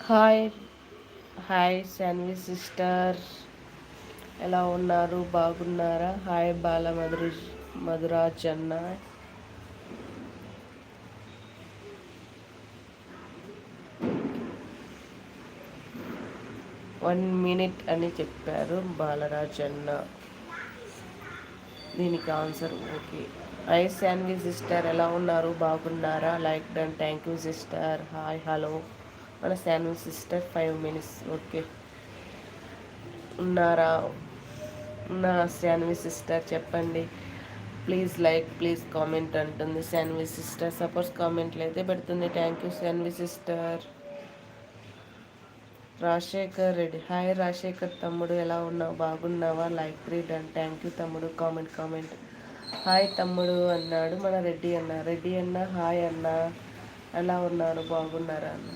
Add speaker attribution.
Speaker 1: Hi hi Shanvi sister, ఎలా ఉన్నారు? బాగున్నారా? హాయ్ బాల మధురాజ్ అన్న. 1 minute అని చెప్పారు బాలరాజ్ అన్న. దీనికి answer okay. Hi Shanvi sister, ఎలా ఉన్నారు? బాగున్నారా? Like done, thank you sister. Hi hello మన శాన్వి సిస్టర్. 5 minutes okay. ఉన్నారా? నా శాన్వి సిస్టర్ చెప్పండి. ప్లీజ్ లైక్, ప్లీజ్ కామెంట్ అంటుంది శాన్వి సిస్టర్. సపోజ్ కామెంట్లు అయితే పెడుతుంది. Thank you Shanvi sister. Rajasekhar Reddy, hi Rajasekhar తమ్ముడు, ఎలా ఉన్నావు? బాగున్నావా? Like read and thank you తమ్ముడు. కామెంట్ హాయ్ తమ్ముడు అన్నాడు మన రెడ్డి అన్న. రెడ్డి అన్న హాయ్ అన్న, ఎలా ఉన్నారు? బాగున్నారా అన్న.